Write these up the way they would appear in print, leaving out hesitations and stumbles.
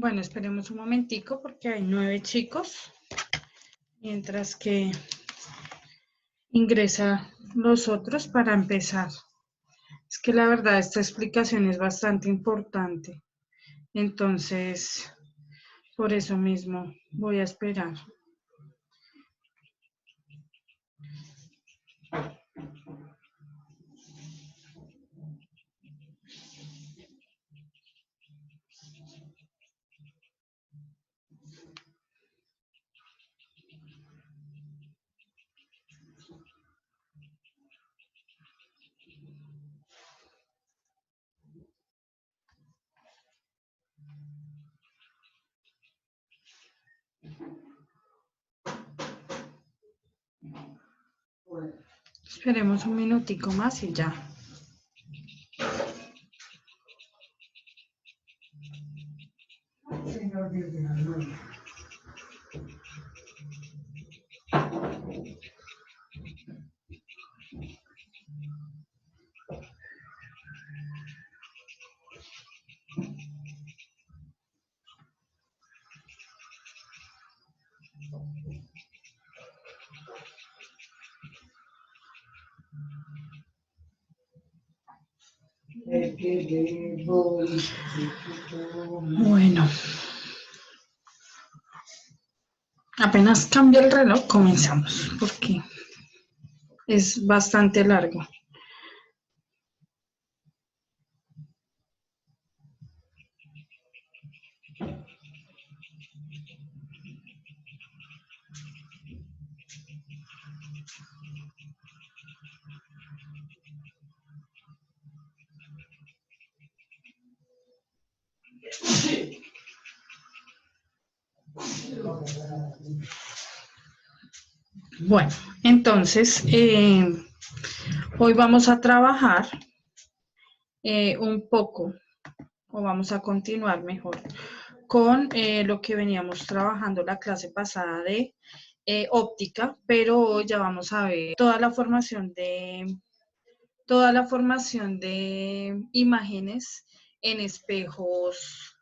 Bueno, esperemos un momentico porque hay 9 chicos, mientras que ingresa los otros para empezar. Es que la verdad esta explicación es bastante importante, entonces por eso mismo voy a esperar. Esperemos un minutico más y ya. Bueno, apenas cambia el reloj, comenzamos, porque es bastante largo. Bueno, entonces, hoy vamos a trabajar un poco, o vamos a continuar mejor, con lo que veníamos trabajando la clase pasada de óptica, pero hoy ya vamos a ver toda la formación de imágenes en espejos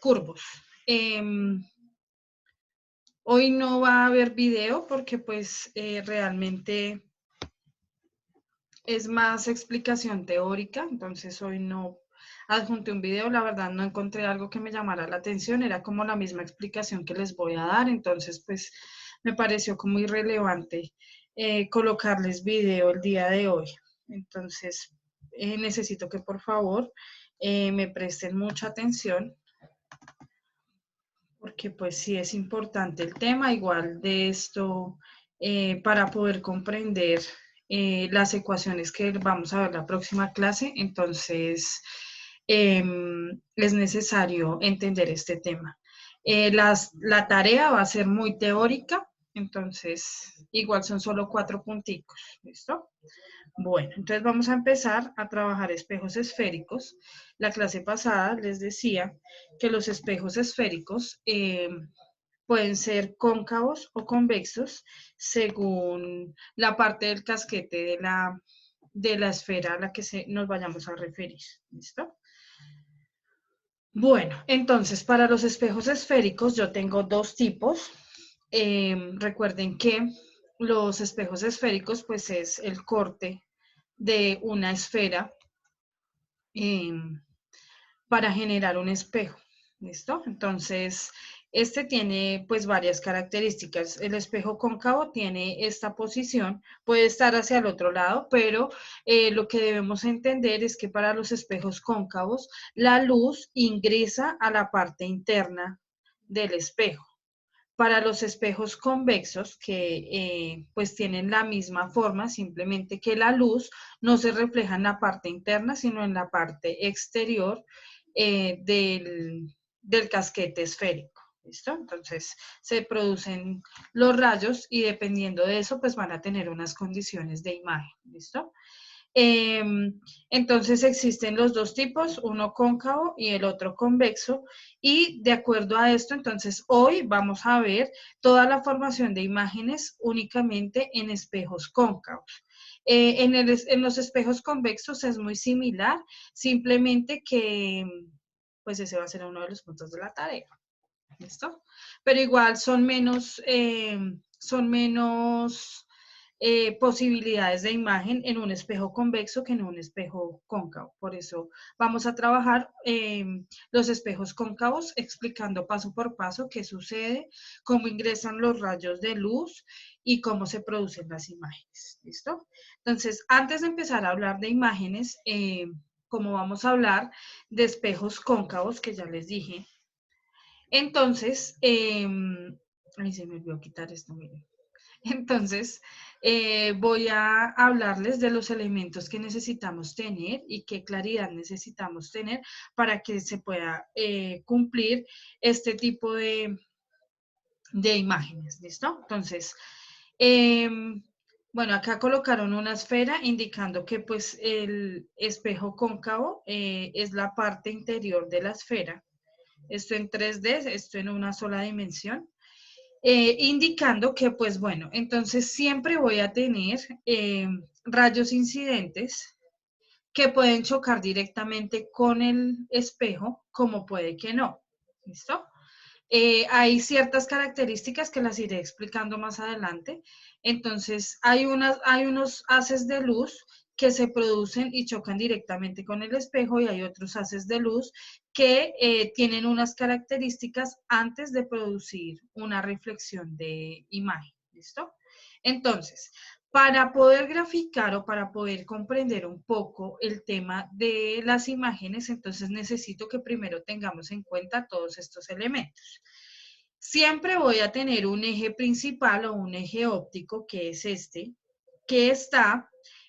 curvos. Hoy no va a haber video porque pues realmente es más explicación teórica, entonces hoy no adjunté un video, la verdad no encontré algo que me llamara la atención, era como la misma explicación que les voy a dar, entonces pues me pareció como irrelevante colocarles video el día de hoy. Entonces necesito que por favor me presten mucha atención porque pues sí es importante el tema, igual de esto, para poder comprender las ecuaciones que vamos a ver la próxima clase, entonces es necesario entender este tema. La tarea va a ser muy teórica, entonces igual son solo 4 punticos, ¿listo? Bueno, entonces vamos a empezar a trabajar espejos esféricos. La clase pasada les decía que los espejos esféricos pueden ser cóncavos o convexos según la parte del casquete de la esfera a la que nos vayamos a referir. ¿Listo? Bueno, entonces para los espejos esféricos yo tengo dos tipos. Recuerden que los espejos esféricos pues es el corte de una esfera eh, para generar un espejo. ¿Listo? Entonces, este tiene pues varias características. El espejo cóncavo tiene esta posición, puede estar hacia el otro lado, pero lo que debemos entender es que para los espejos cóncavos, la luz ingresa a la parte interna del espejo. Para los espejos convexos, que pues tienen la misma forma, simplemente que la luz no se refleja en la parte interna, sino en la parte exterior del casquete esférico. ¿Listo? Entonces se producen los rayos y dependiendo de eso, pues van a tener unas condiciones de imagen. ¿Listo? Entonces existen los dos tipos, uno cóncavo y el otro convexo, y de acuerdo a esto, entonces hoy vamos a ver toda la formación de imágenes únicamente en espejos cóncavos. En los espejos convexos es muy similar, simplemente que pues ese va a ser uno de los puntos de la tarea. ¿Listo? Pero igual son menos posibilidades de imagen en un espejo convexo que en un espejo cóncavo. Por eso vamos a trabajar los espejos cóncavos explicando paso por paso qué sucede, cómo ingresan los rayos de luz y cómo se producen las imágenes. ¿Listo? Entonces, antes de empezar a hablar de imágenes, como vamos a hablar de espejos cóncavos, que ya les dije, entonces, ahí se me olvidó quitar esto, miren. Entonces, voy a hablarles de los elementos que necesitamos tener y qué claridad necesitamos tener para que se pueda cumplir este tipo de imágenes, ¿listo? Entonces, bueno, acá colocaron una esfera indicando que pues el espejo cóncavo es la parte interior de la esfera. Esto en 3D, esto en una sola dimensión. Indicando que, pues bueno, entonces siempre voy a tener rayos incidentes que pueden chocar directamente con el espejo, como puede que no. ¿Listo? Hay ciertas características que las iré explicando más adelante. Entonces, hay unos haces de luz que se producen y chocan directamente con el espejo y hay otros haces de luz que tienen unas características antes de producir una reflexión de imagen. ¿Listo? Entonces, para poder graficar o para poder comprender un poco el tema de las imágenes, entonces necesito que primero tengamos en cuenta todos estos elementos. Siempre voy a tener un eje principal o un eje óptico, que es este, que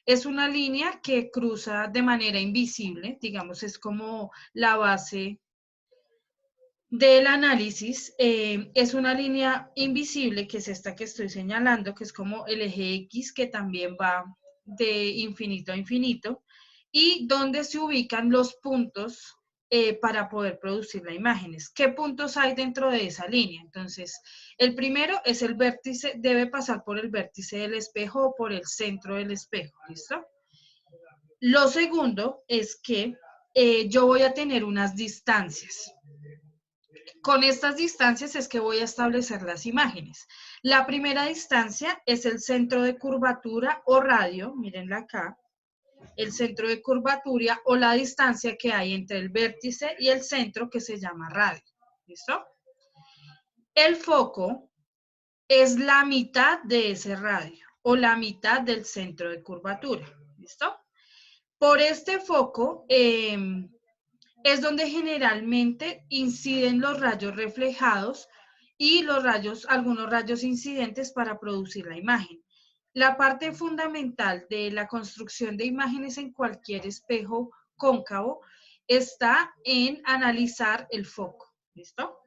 es una línea que cruza de manera invisible, digamos, es como la base del análisis. Es una línea invisible, que es esta que estoy señalando, que es como el eje X, que también va de infinito a infinito, y donde se ubican los puntos para poder producir las imágenes. ¿Qué puntos hay dentro de esa línea? Entonces, el primero es el vértice, debe pasar por el vértice del espejo o por el centro del espejo, ¿listo? Lo segundo es que yo voy a tener unas distancias. Con estas distancias es que voy a establecer las imágenes. La primera distancia es el centro de curvatura o radio, mírenla acá, el centro de curvatura o la distancia que hay entre el vértice y el centro, que se llama radio. ¿Listo? El foco es la mitad de ese radio o la mitad del centro de curvatura. ¿Listo? Por este foco es donde generalmente inciden los rayos reflejados y algunos rayos incidentes para producir la imagen. La parte fundamental de la construcción de imágenes en cualquier espejo cóncavo está en analizar el foco. ¿Listo?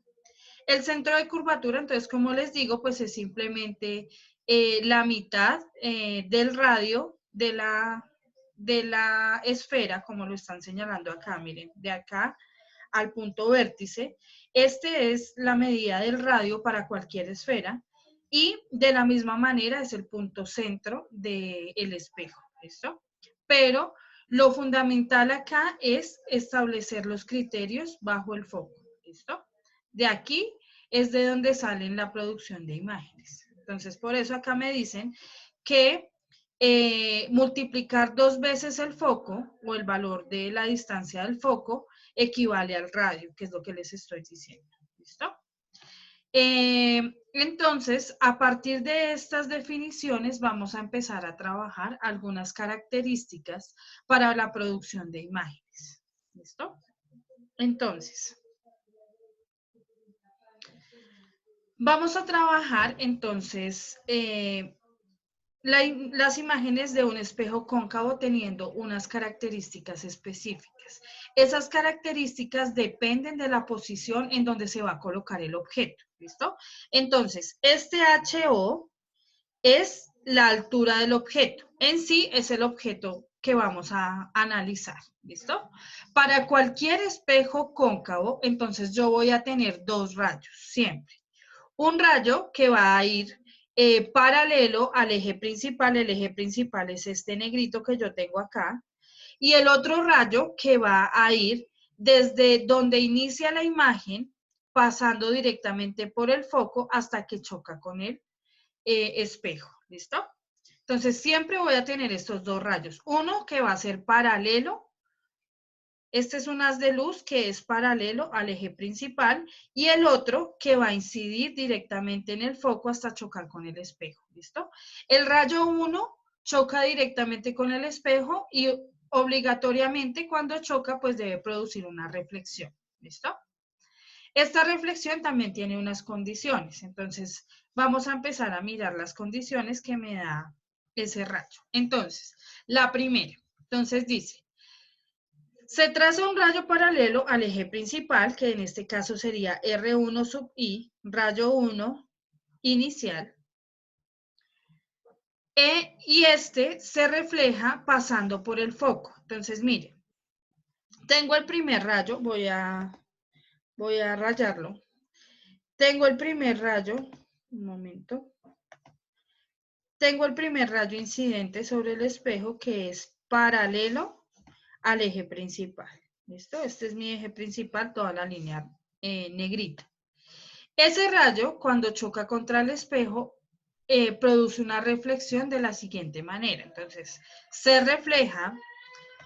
El centro de curvatura, entonces, como les digo, pues es simplemente la mitad del radio de la esfera, como lo están señalando acá, miren, de acá al punto vértice. Este es la medida del radio para cualquier esfera y de la misma manera es el punto centro del espejo, ¿listo? Pero lo fundamental acá es establecer los criterios bajo el foco, ¿listo? De aquí es de donde salen la producción de imágenes. Entonces, por eso acá me dicen que multiplicar 2 veces el foco o el valor de la distancia del foco equivale al radio, que es lo que les estoy diciendo. ¿Listo? Entonces, a partir de estas definiciones vamos a empezar a trabajar algunas características para la producción de imágenes. ¿Listo? Entonces, vamos a trabajar entonces las imágenes de un espejo cóncavo teniendo unas características específicas. Esas características dependen de la posición en donde se va a colocar el objeto, ¿listo? Entonces, este HO es la altura del objeto. En sí es el objeto que vamos a analizar, ¿listo? Para cualquier espejo cóncavo, entonces yo voy a tener dos rayos, siempre. Un rayo que va a ir paralelo al eje principal. El eje principal es este negrito que yo tengo acá, y el otro rayo que va a ir desde donde inicia la imagen, pasando directamente por el foco hasta que choca con el espejo. ¿Listo? Entonces, siempre voy a tener estos dos rayos. Uno que va a ser paralelo. Este es un haz de luz que es paralelo al eje principal y el otro que va a incidir directamente en el foco hasta chocar con el espejo. ¿Listo? El rayo 1 choca directamente con el espejo y obligatoriamente cuando choca pues debe producir una reflexión. ¿Listo? Esta reflexión también tiene unas condiciones. Entonces vamos a empezar a mirar las condiciones que me da ese rayo. Entonces, la primera. Entonces dice, se traza un rayo paralelo al eje principal, que en este caso sería R1 sub I, rayo 1 inicial, y este se refleja pasando por el foco. Entonces, miren, tengo el primer rayo, voy a rayarlo. Tengo el primer rayo, un momento. Tengo el primer rayo incidente sobre el espejo que es paralelo al eje principal. ¿Listo? Este es mi eje principal, toda la línea negrita. Ese rayo, cuando choca contra el espejo, produce una reflexión de la siguiente manera. Entonces, se refleja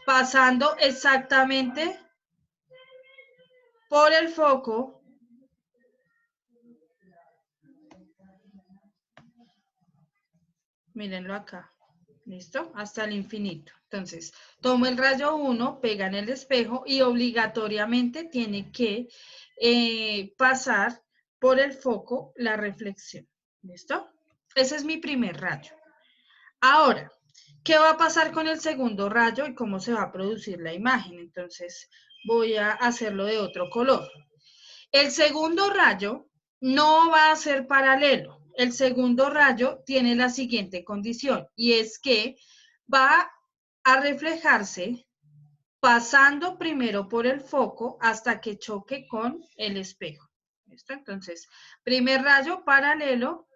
pasando exactamente por el foco mírenlo acá, ¿listo? Hasta el infinito. Entonces, tomo el rayo 1, pega en el espejo y obligatoriamente tiene que pasar por el foco la reflexión, ¿listo? Ese es mi primer rayo. Ahora, ¿qué va a pasar con el segundo rayo y cómo se va a producir la imagen? Entonces, voy a hacerlo de otro color. El segundo rayo no va a ser paralelo. El segundo rayo tiene la siguiente condición y es que va a reflejarse pasando primero por el foco hasta que choque con el espejo. ¿Listo? Entonces, primer rayo paralelo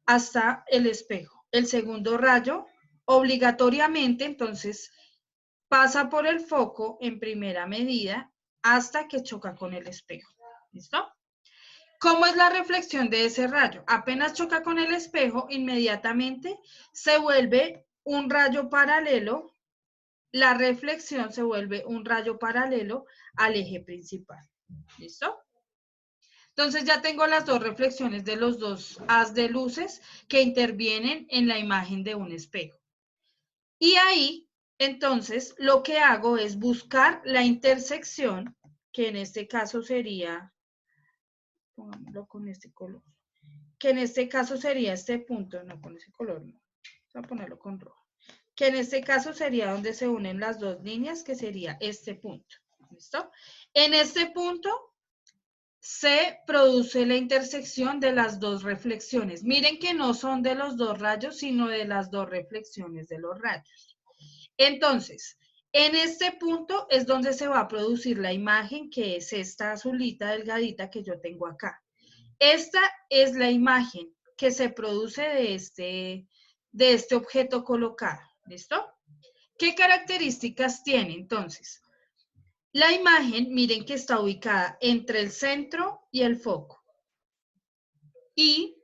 hasta el espejo. El segundo rayo obligatoriamente, entonces, pasa por el foco en primera medida hasta que choca con el espejo. ¿Listo? ¿Cómo es la reflexión de ese rayo? Apenas choca con el espejo, inmediatamente se vuelve un rayo paralelo, la reflexión se vuelve un rayo paralelo al eje principal. ¿Listo? Entonces ya tengo las dos reflexiones de los dos haz de luces que intervienen en la imagen de un espejo. Y ahí, entonces, lo que hago es buscar la intersección, que en este caso sería, pongámoslo con este color, que en este caso sería este punto, no con ese color, no, voy a ponerlo con rojo, que en este caso sería donde se unen las dos líneas, que sería este punto, ¿listo? En este punto se produce la intersección de las dos reflexiones. Miren que no son de los dos rayos, sino de las dos reflexiones de los rayos. Entonces, en este punto es donde se va a producir la imagen, que es esta azulita delgadita que yo tengo acá. Esta es la imagen que se produce de este objeto colocado. ¿Listo? ¿Qué características tiene entonces? La imagen, miren que está ubicada entre el centro y el foco. Y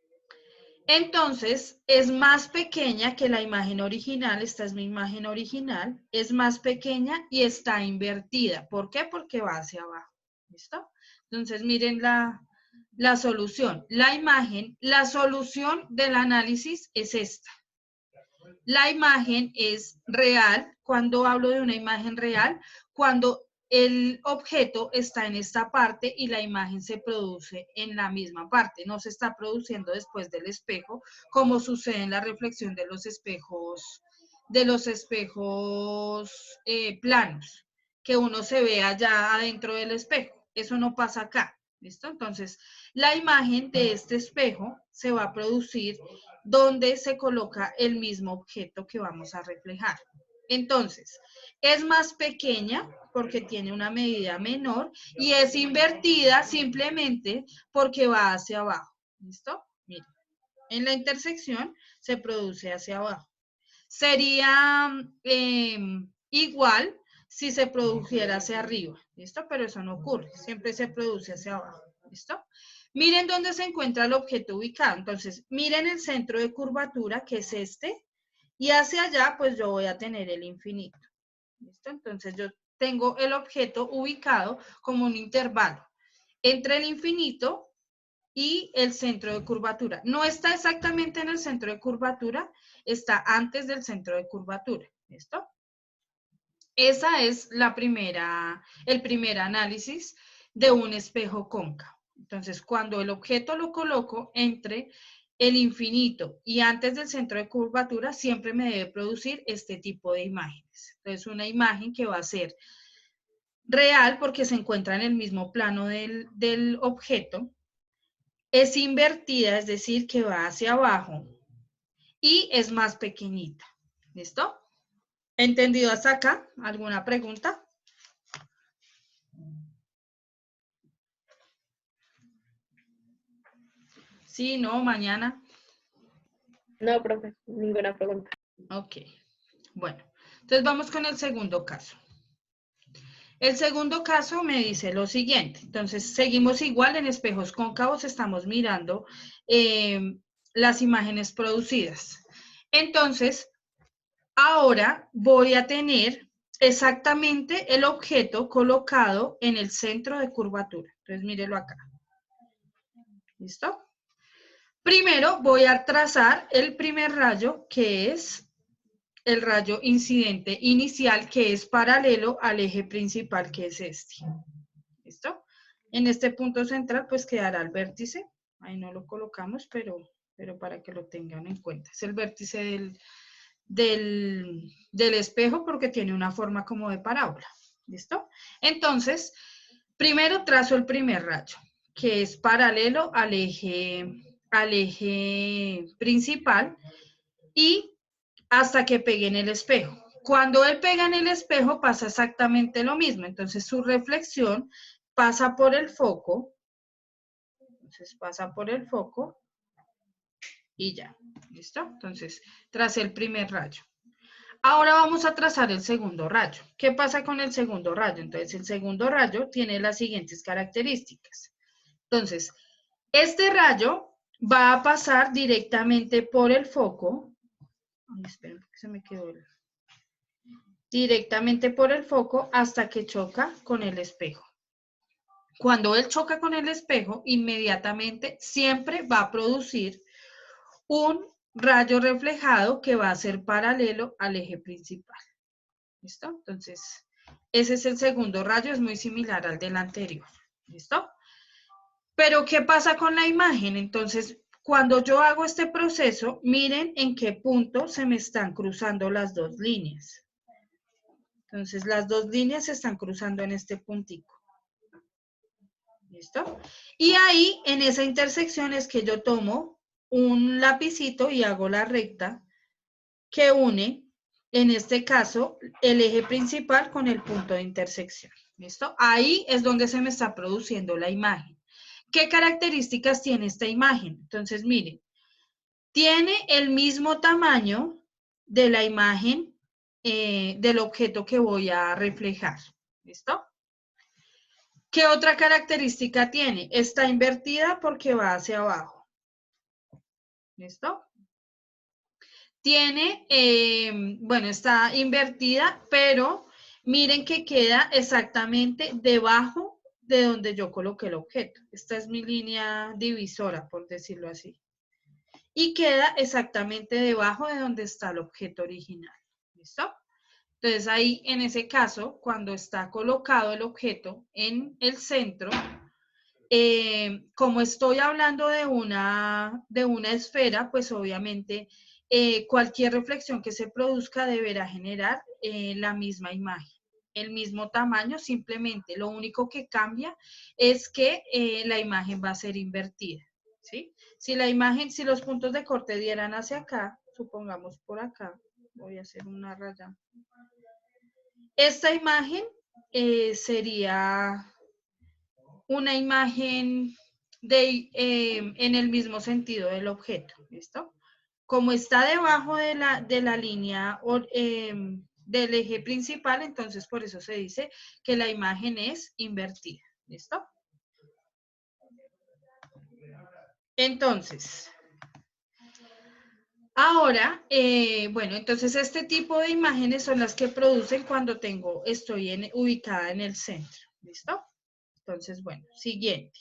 entonces es más pequeña que la imagen original. Esta es mi imagen original. Es más pequeña y está invertida. ¿Por qué? Porque va hacia abajo. ¿Listo? Entonces miren la solución. La imagen, la solución del análisis es esta. La imagen es real. Cuando hablo de una imagen real, cuando el objeto está en esta parte y la imagen se produce en la misma parte, no se está produciendo después del espejo, como sucede en la reflexión de los espejos planos, que uno se ve allá adentro del espejo. Eso no pasa acá. ¿Listo? Entonces, la imagen de este espejo se va a producir donde se coloca el mismo objeto que vamos a reflejar. Entonces, es más pequeña porque tiene una medida menor y es invertida simplemente porque va hacia abajo. ¿Listo? Miren, en la intersección se produce hacia abajo. Sería igual si se produjera hacia arriba, ¿listo? Pero eso no ocurre, siempre se produce hacia abajo, ¿listo? Miren dónde se encuentra el objeto ubicado. Entonces, miren el centro de curvatura, que es este, y hacia allá, pues yo voy a tener el infinito, ¿listo? Entonces, yo tengo el objeto ubicado como un intervalo entre el infinito y el centro de curvatura. No está exactamente en el centro de curvatura, está antes del centro de curvatura, ¿listo? Esa es el primer análisis de un espejo cóncavo. Entonces, cuando el objeto lo coloco entre el infinito y antes del centro de curvatura, siempre me debe producir este tipo de imágenes. Entonces, una imagen que va a ser real porque se encuentra en el mismo plano del objeto, es invertida, es decir, que va hacia abajo y es más pequeñita. ¿Listo? ¿Entendido hasta acá? ¿Alguna pregunta? Sí, no, mañana. No, profe, ninguna pregunta. Ok. Bueno, entonces vamos con el segundo caso. El segundo caso me dice lo siguiente. Entonces, seguimos igual en espejos cóncavos, estamos mirando las imágenes producidas. Entonces, ahora voy a tener exactamente el objeto colocado en el centro de curvatura. Entonces, mírelo acá. ¿Listo? Primero voy a trazar el primer rayo, que es el rayo incidente inicial, que es paralelo al eje principal, que es este. ¿Listo? En este punto central, pues quedará el vértice. Ahí no lo colocamos, pero para que lo tengan en cuenta. Es el vértice del espejo porque tiene una forma como de parábola. ¿Listo? Entonces, primero trazo el primer rayo, que es paralelo al eje principal y hasta que pegue en el espejo. Cuando él pega en el espejo pasa exactamente lo mismo. Entonces su reflexión pasa por el foco. Entonces pasa por el foco y ya. ¿Listo? Entonces tracé el primer rayo. Ahora vamos a trazar el segundo rayo. ¿Qué pasa con el segundo rayo? Entonces el segundo rayo tiene las siguientes características. Entonces, este rayo va a pasar directamente por el foco. Ay, esperen, porque se me quedó directamente por el foco hasta que choca con el espejo. Cuando él choca con el espejo, inmediatamente siempre va a producir un rayo reflejado que va a ser paralelo al eje principal. ¿Listo? Entonces, ese es el segundo rayo, es muy similar al del anterior. ¿Listo? Pero, ¿qué pasa con la imagen? Entonces, cuando yo hago este proceso, miren en qué punto se me están cruzando las dos líneas. Entonces, las dos líneas se están cruzando en este puntico. ¿Listo? Y ahí, en esa intersección, es que yo tomo un lapicito y hago la recta que une, en este caso, el eje principal con el punto de intersección. ¿Listo? Ahí es donde se me está produciendo la imagen. ¿Qué características tiene esta imagen? Entonces, miren, tiene el mismo tamaño de la imagen del objeto que voy a reflejar. ¿Listo? ¿Qué otra característica tiene? Está invertida porque va hacia abajo. ¿Listo? Tiene, bueno, está invertida, pero miren que queda exactamente debajo de donde yo coloqué el objeto. Esta es mi línea divisora, por decirlo así. Y queda exactamente debajo de donde está el objeto original. ¿Listo? Entonces ahí, en ese caso, cuando está colocado el objeto en el centro, como estoy hablando de una esfera, pues obviamente cualquier reflexión que se produzca deberá generar la misma imagen, el mismo tamaño, simplemente lo único que cambia es que la imagen va a ser invertida, ¿sí? Si los puntos de corte dieran hacia acá, supongamos por acá, voy a hacer una raya. Esta imagen sería una imagen en el mismo sentido del objeto, ¿listo? Como está debajo de la línea del eje principal, entonces por eso se dice que la imagen es invertida. ¿Listo? Entonces, ahora, bueno, entonces este tipo de imágenes son las que producen cuando estoy ubicada en el centro. ¿Listo? Entonces, bueno, siguiente.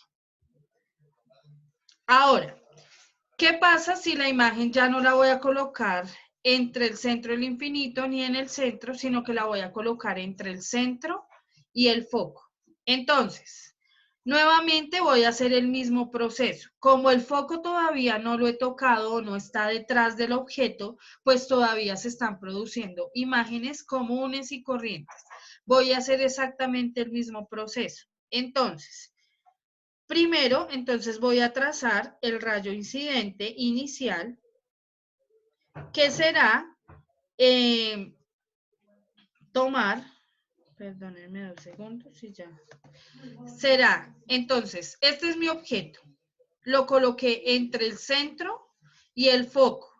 Ahora, ¿qué pasa si la imagen ya no la voy a colocar entre el centro y el infinito ni en el centro, sino que la voy a colocar entre el centro y el foco? Entonces, nuevamente voy a hacer el mismo proceso. Como el foco todavía no lo he tocado o no está detrás del objeto, pues todavía se están produciendo imágenes comunes y corrientes. Voy a hacer exactamente el mismo proceso. Entonces, primero, entonces voy a trazar el rayo incidente inicial, que será tomar, perdónenme 2 segundos y ya. Será, entonces, este es mi objeto. Lo coloqué entre el centro y el foco.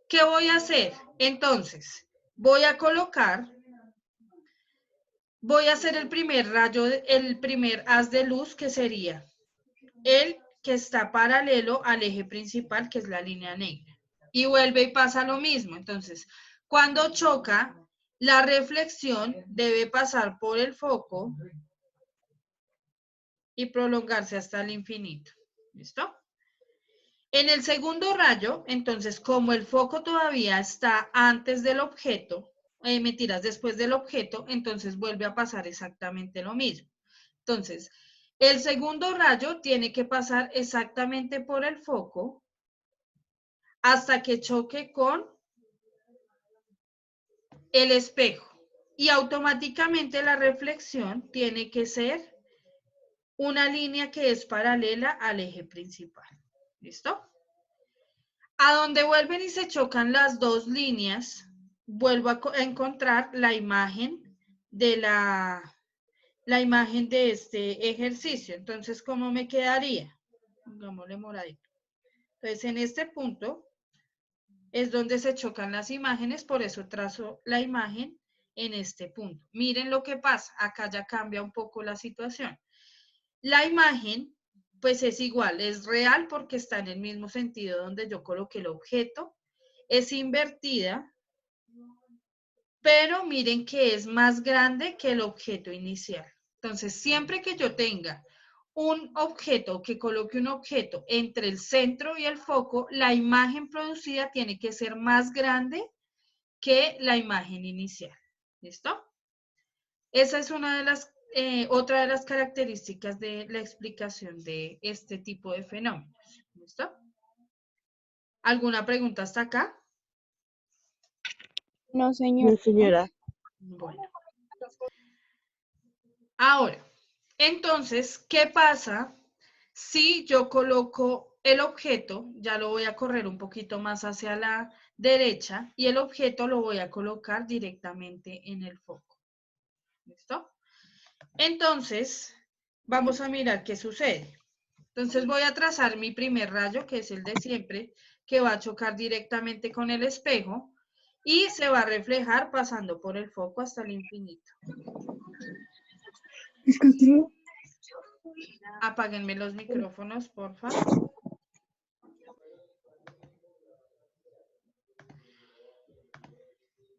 ¿Qué voy a hacer? Entonces, voy a hacer el primer rayo, el primer haz de luz, que sería el que está paralelo al eje principal, que es la línea negra. Y vuelve y pasa lo mismo. Entonces, cuando choca, la reflexión debe pasar por el foco y prolongarse hasta el infinito. ¿Listo? En el segundo rayo, entonces, como el foco todavía está antes del objeto, mentiras, después del objeto, entonces vuelve a pasar exactamente lo mismo. Entonces, el segundo rayo tiene que pasar exactamente por el foco hasta que choque con el espejo. Y automáticamente la reflexión tiene que ser una línea que es paralela al eje principal. ¿Listo? A donde vuelven y se chocan las dos líneas, vuelvo a encontrar la imagen de la imagen de este ejercicio. Entonces, ¿cómo me quedaría? Pongámosle moradito. Entonces, en este punto es donde se chocan las imágenes, por eso trazo la imagen en este punto. Miren lo que pasa, acá ya cambia un poco la situación. La imagen, pues es igual, es real porque está en el mismo sentido donde yo coloqué el objeto, es invertida, pero miren que es más grande que el objeto inicial. Entonces, siempre que yo tenga un objeto, que coloque un objeto entre el centro y el foco, la imagen producida tiene que ser más grande que la imagen inicial. ¿Listo? Esa es otra de las características de la explicación de este tipo de fenómenos. ¿Listo? ¿Alguna pregunta hasta acá? No, No, señor. señora. Bueno. Ahora, entonces, ¿qué pasa si yo coloco el objeto? Ya lo voy a correr un poquito más hacia la derecha y el objeto lo voy a colocar directamente en el foco. ¿Listo? Entonces, vamos a mirar qué sucede. Entonces voy a trazar mi primer rayo, que es el de siempre, que va a chocar directamente con el espejo y se va a reflejar pasando por el foco hasta el infinito. Apáguenme los micrófonos, por favor.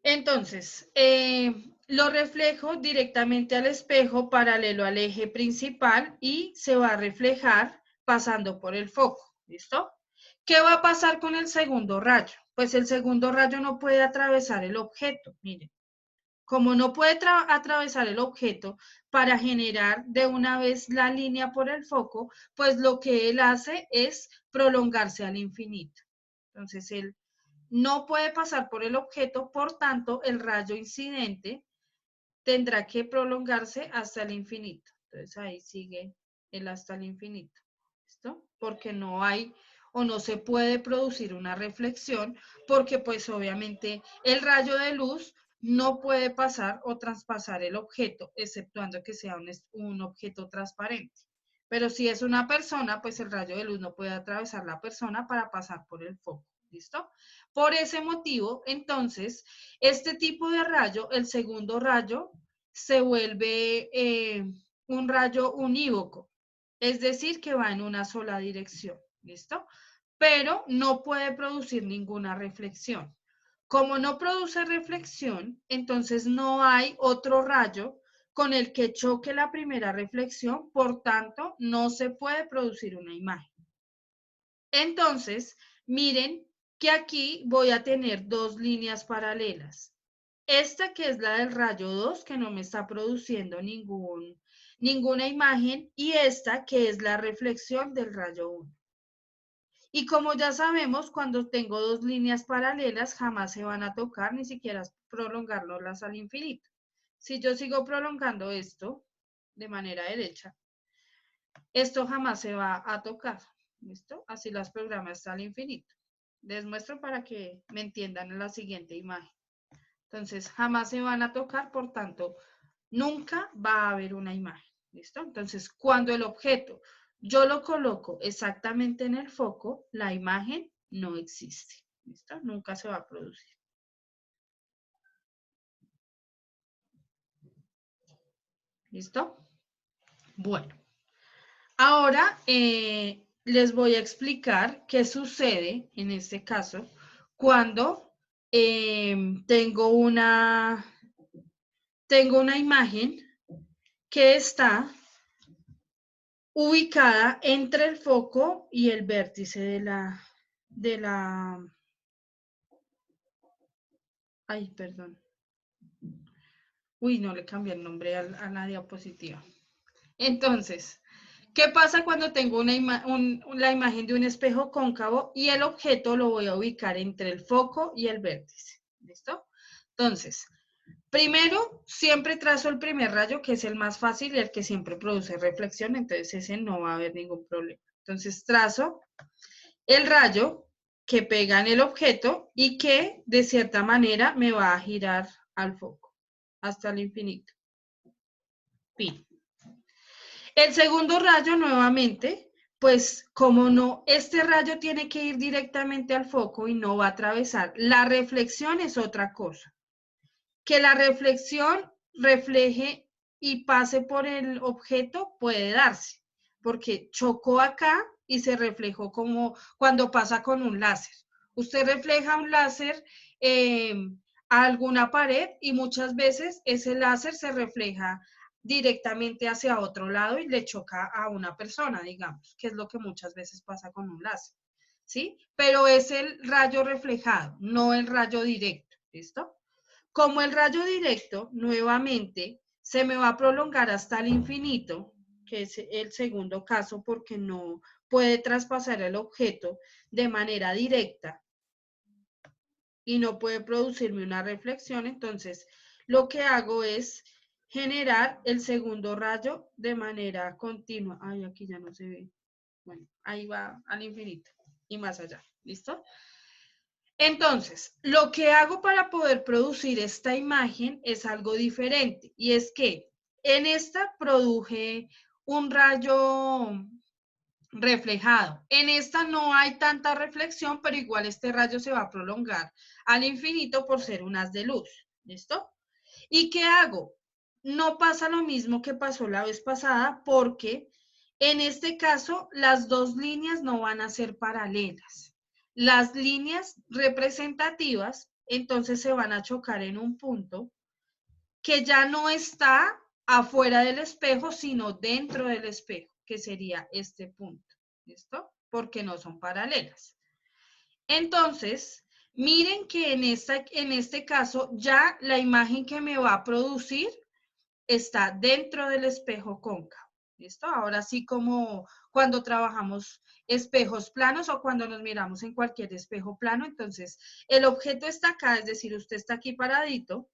Entonces, lo reflejo directamente al espejo paralelo al eje principal y se va a reflejar pasando por el foco. ¿Listo? ¿Qué va a pasar con el segundo rayo? Pues el segundo rayo no puede atravesar el objeto. Miren, como no puede atravesar el objeto para generar de una vez la línea por el foco, pues lo que él hace es prolongarse al infinito. Entonces, él no puede pasar por el objeto, por tanto, el rayo incidente tendrá que prolongarse hasta el infinito. Entonces, ahí sigue el hasta el infinito. ¿Listo? Porque no hay o no se puede producir una reflexión, porque pues obviamente el rayo de luz no puede pasar o traspasar el objeto, exceptuando que sea un objeto transparente. Pero si es una persona, pues el rayo de luz no puede atravesar la persona para pasar por el foco. ¿Listo? Por ese motivo, entonces, este tipo de rayo, el segundo rayo, se vuelve un rayo unívoco, es decir, que va en una sola dirección, ¿listo? Pero no puede producir ninguna reflexión. Como no produce reflexión, entonces no hay otro rayo con el que choque la primera reflexión, por tanto, no se puede producir una imagen. Entonces, miren que aquí voy a tener dos líneas paralelas. Esta que es la del rayo 2, que no me está produciendo ninguna imagen, y esta que es la reflexión del rayo 1. Y como ya sabemos, cuando tengo dos líneas paralelas, jamás se van a tocar, ni siquiera prolongarlas al infinito. Si yo sigo prolongando esto de manera derecha, esto jamás se va a tocar. ¿Listo? Así las programo hasta el infinito. Les muestro para que me entiendan en la siguiente imagen. Entonces, jamás se van a tocar, por tanto, nunca va a haber una imagen. ¿Listo? Entonces, cuando el objeto yo lo coloco exactamente en el foco, la imagen no existe. ¿Listo? Nunca se va a producir. ¿Listo? Bueno, ahora les voy a explicar qué sucede en este caso cuando tengo una imagen que está ubicada entre el foco y el vértice ay, perdón. Uy, no le cambié el nombre a la diapositiva. Entonces, ¿qué pasa cuando tengo la imagen de un espejo cóncavo y el objeto lo voy a ubicar entre el foco y el vértice? ¿Listo? Entonces, primero, siempre trazo el primer rayo, que es el más fácil y el que siempre produce reflexión, entonces ese no va a haber ningún problema. Entonces, trazo el rayo que pega en el objeto y que, de cierta manera, me va a girar al foco hasta el infinito. Fin. El segundo rayo, nuevamente, pues como no, este rayo tiene que ir directamente al foco y no va a atravesar. La reflexión es otra cosa. Que la reflexión refleje y pase por el objeto puede darse, porque chocó acá y se reflejó como cuando pasa con un láser. Usted refleja un láser a alguna pared y muchas veces ese láser se refleja directamente hacia otro lado y le choca a una persona, digamos, que es lo que muchas veces pasa con un láser, ¿sí? Pero es el rayo reflejado, no el rayo directo, ¿listo? Como el rayo directo, nuevamente, se me va a prolongar hasta el infinito, que es el segundo caso porque no puede traspasar el objeto de manera directa y no puede producirme una reflexión, entonces lo que hago es generar el segundo rayo de manera continua. Ay, aquí ya no se ve. Bueno, ahí va al infinito y más allá. ¿Listo? Entonces, lo que hago para poder producir esta imagen es algo diferente y es que en esta produje un rayo reflejado. En esta no hay tanta reflexión, pero igual este rayo se va a prolongar al infinito por ser un haz de luz. ¿Listo? ¿Y qué hago? No pasa lo mismo que pasó la vez pasada porque en este caso las dos líneas no van a ser paralelas. Las líneas representativas entonces se van a chocar en un punto que ya no está afuera del espejo, sino dentro del espejo, que sería este punto. ¿Listo? Porque no son paralelas. Entonces, miren que en este caso ya la imagen que me va a producir está dentro del espejo cóncavo. ¿Listo? Ahora sí, como cuando trabajamos espejos planos o cuando nos miramos en cualquier espejo plano, entonces el objeto está acá, es decir, usted está aquí paradito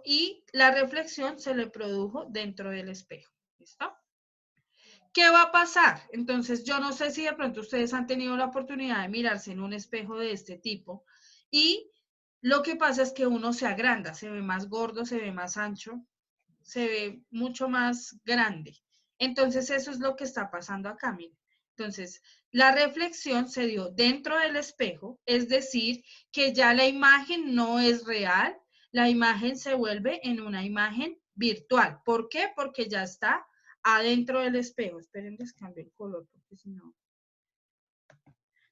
y la reflexión se le produjo dentro del espejo. ¿Listo? ¿Qué va a pasar? Entonces, yo no sé si de pronto ustedes han tenido la oportunidad de mirarse en un espejo de este tipo y lo que pasa es que uno se agranda, se ve más gordo, se ve más ancho, se ve mucho más grande. Entonces, eso es lo que está pasando acá, miren. Entonces, la reflexión se dio dentro del espejo, es decir, que ya la imagen no es real, la imagen se vuelve en una imagen virtual. ¿Por qué? Porque ya está adentro del espejo. Esperen, les cambio el color porque si no...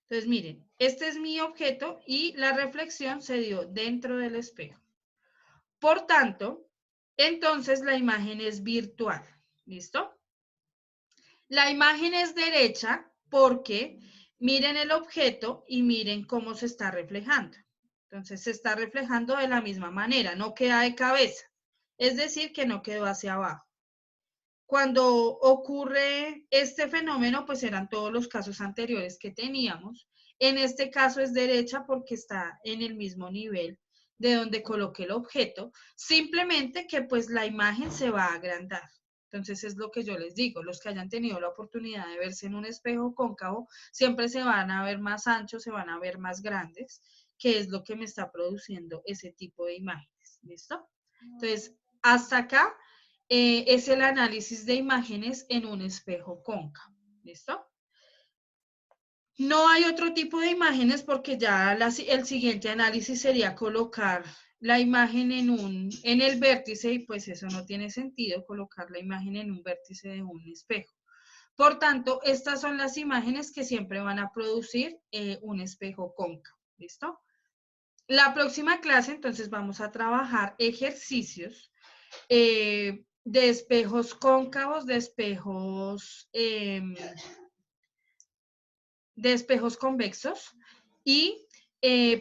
Entonces, miren, este es mi objeto y la reflexión se dio dentro del espejo. Por tanto, entonces la imagen es virtual. ¿Listo? La imagen es derecha porque miren el objeto y miren cómo se está reflejando. Entonces se está reflejando de la misma manera, no queda de cabeza. Es decir, que no quedó hacia abajo. Cuando ocurre este fenómeno, pues eran todos los casos anteriores que teníamos. En este caso es derecha porque está en el mismo nivel de donde coloqué el objeto, simplemente que pues la imagen se va a agrandar. Entonces es lo que yo les digo, los que hayan tenido la oportunidad de verse en un espejo cóncavo, siempre se van a ver más anchos, se van a ver más grandes, que es lo que me está produciendo ese tipo de imágenes. ¿Listo? Entonces, hasta acá es el análisis de imágenes en un espejo cóncavo. ¿Listo? No hay otro tipo de imágenes porque ya el siguiente análisis sería colocar la imagen en el vértice y pues eso no tiene sentido, colocar la imagen en un vértice de un espejo. Por tanto, estas son las imágenes que siempre van a producir un espejo cóncavo. ¿Listo? La próxima clase, entonces, vamos a trabajar ejercicios de espejos cóncavos, de espejos convexos y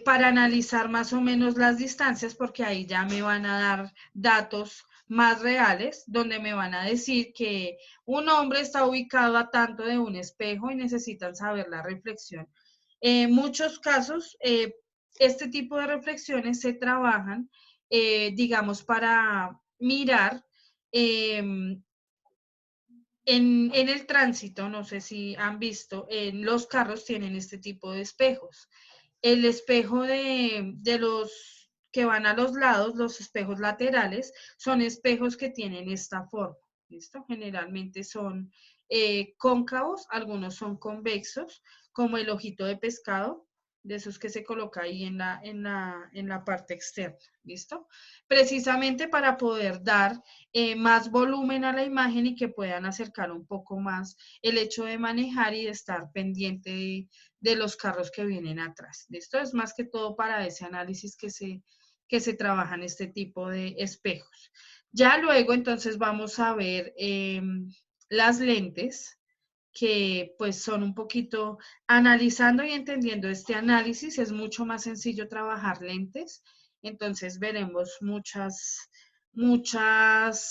para analizar más o menos las distancias, porque ahí ya me van a dar datos más reales, donde me van a decir que un hombre está ubicado a tanto de un espejo y necesitan saber la reflexión. En muchos casos, este tipo de reflexiones se trabajan, digamos, para mirar en el tránsito, no sé si han visto, en los carros tienen este tipo de espejos. El espejo de los que van a los lados, los espejos laterales, son espejos que tienen esta forma. ¿Listo? Generalmente son cóncavos, algunos son convexos, como el ojito de pescado, de esos que se coloca ahí en la parte externa. ¿Listo? Precisamente para poder dar más volumen a la imagen y que puedan acercar un poco más el hecho de manejar y de estar pendiente de los carros que vienen atrás. Esto es más que todo para ese análisis que se trabaja en este tipo de espejos. Ya luego entonces vamos a ver las lentes que pues son un poquito analizando y entendiendo este análisis, es mucho más sencillo trabajar lentes, entonces veremos muchas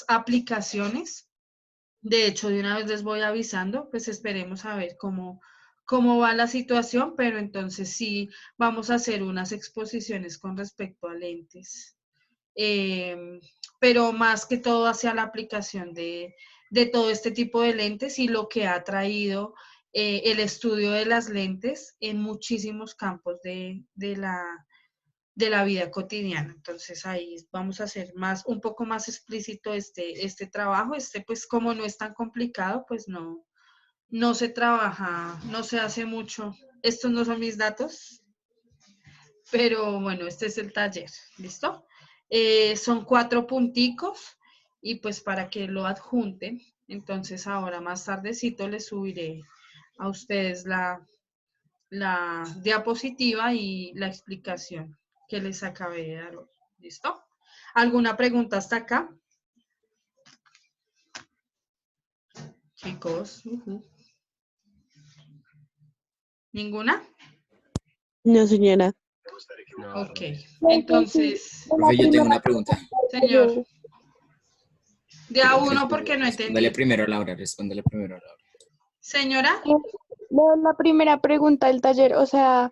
aplicaciones. De hecho, de una vez les voy avisando, pues esperemos a ver cómo va la situación, pero entonces sí vamos a hacer unas exposiciones con respecto a lentes. Pero más que todo hacia la aplicación de todo este tipo de lentes y lo que ha traído el estudio de las lentes en muchísimos campos de la vida cotidiana. Entonces ahí vamos a hacer un poco más explícito este trabajo. Pues como no es tan complicado, pues no se trabaja, no se hace mucho. Estos no son mis datos, pero bueno, este es el taller, ¿listo? Son 4 punticos y pues para que lo adjunten, entonces ahora más tardecito les subiré a ustedes la diapositiva y la explicación que les acabé de dar hoy, ¿listo? ¿Alguna pregunta hasta acá? Chicos, ¿ninguna? No, señora. No, Ok, profe. entonces, Profe, yo tengo una pregunta. señor, de a Pero uno porque no respóndale entendí. primero a Laura, respóndale primero a Laura. Señora, La primera pregunta del taller, o sea,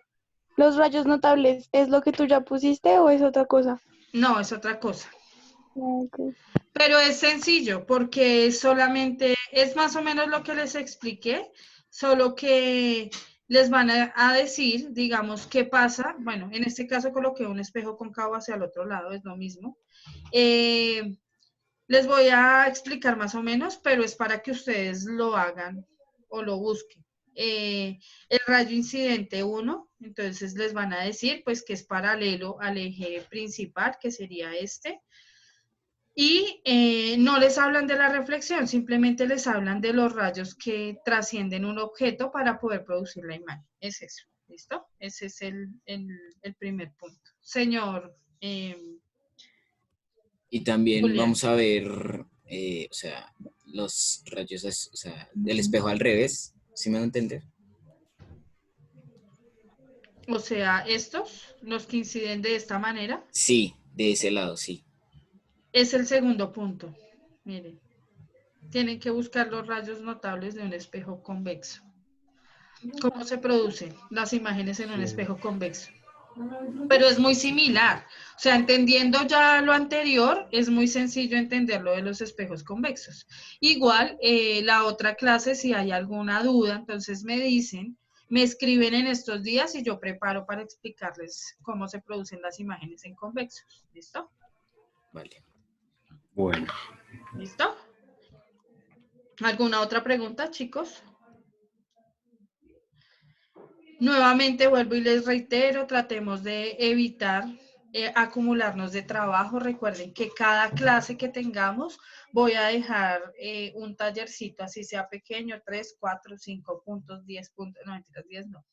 ¿los rayos notables es lo que tú ya pusiste o es otra cosa? no, es otra cosa. Ok. Pero es sencillo porque solamente es más o menos lo que les expliqué, solo que les van a decir, digamos, qué pasa. Bueno, en este caso coloqué un espejo cóncavo hacia el otro lado, es lo mismo. Les voy a explicar más o menos, pero es para que ustedes lo hagan o lo busquen. El rayo incidente 1, entonces les van a decir pues que es paralelo al eje principal, que sería este. Y no les hablan de la reflexión, simplemente les hablan de los rayos que trascienden un objeto para poder producir la imagen. Es eso, ¿listo? Ese es el primer punto. Señor Y también Julián. vamos a ver, o sea, los rayos, o sea, del espejo al revés, ¿sí me van a entender? O sea, estos, los que inciden de esta manera, Sí, de ese lado, sí. es el segundo punto. Miren, tienen que buscar los rayos notables de un espejo convexo. ¿Cómo se producen las imágenes en un espejo convexo? Pero es muy similar. O sea, entendiendo ya lo anterior, es muy sencillo entender lo de los espejos convexos. Igual, la otra clase, si hay alguna duda, entonces me dicen, me escriben en estos días y yo preparo para explicarles cómo se producen las imágenes en convexos. ¿Listo? Vale. Bueno. ¿Listo? ¿Alguna otra pregunta, chicos? Nuevamente vuelvo y les reitero, tratemos de evitar acumularnos de trabajo. Recuerden que cada clase que tengamos voy a dejar un tallercito, así sea pequeño, 3, 4, 5 puntos, 10 puntos, no, mentiras, 10 no,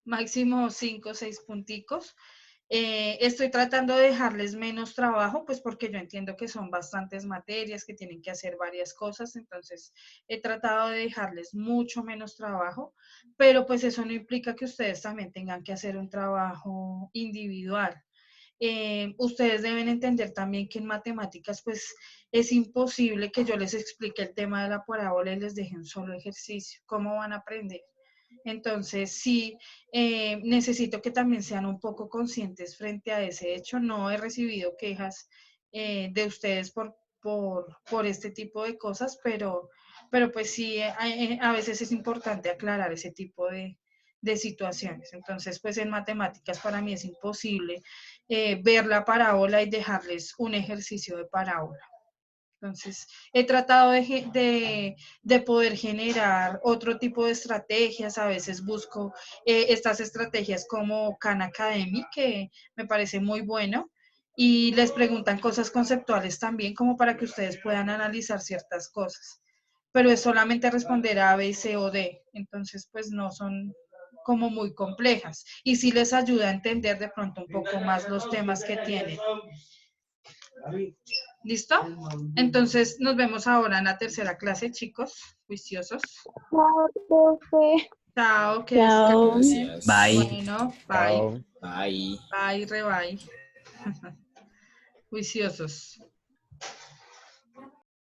máximo 5 o 6 punticos. Estoy tratando de dejarles menos trabajo, pues porque yo entiendo que son bastantes materias, que tienen que hacer varias cosas, entonces he tratado de dejarles mucho menos trabajo, pero pues eso no implica que ustedes también tengan que hacer un trabajo individual. Ustedes deben entender también que en matemáticas pues es imposible que yo les explique el tema de la parábola y les deje un solo ejercicio. ¿Cómo van a aprender? Entonces, sí, necesito que también sean un poco conscientes frente a ese hecho. No he recibido quejas de ustedes por este tipo de cosas, pero pues sí, a veces es importante aclarar ese tipo de situaciones. Entonces, pues en matemáticas para mí es imposible ver la parábola y dejarles un ejercicio de parábola. Entonces, he tratado de poder generar otro tipo de estrategias. A veces busco estas estrategias como Khan Academy, que me parece muy bueno, y les preguntan cosas conceptuales también, como para que ustedes puedan analizar ciertas cosas. Pero es solamente responder a, B, C o D. Entonces, pues no son como muy complejas. Y sí les ayuda a entender de pronto un poco más los temas que tienen. ¿Listo? Entonces nos vemos ahora en la tercera clase, chicos, juiciosos. Chao, profe. Chao, que Chao. descansen. Gracias. Bye. Bueno, bye. Chao. Bye. Bye, re bye. Juiciosos.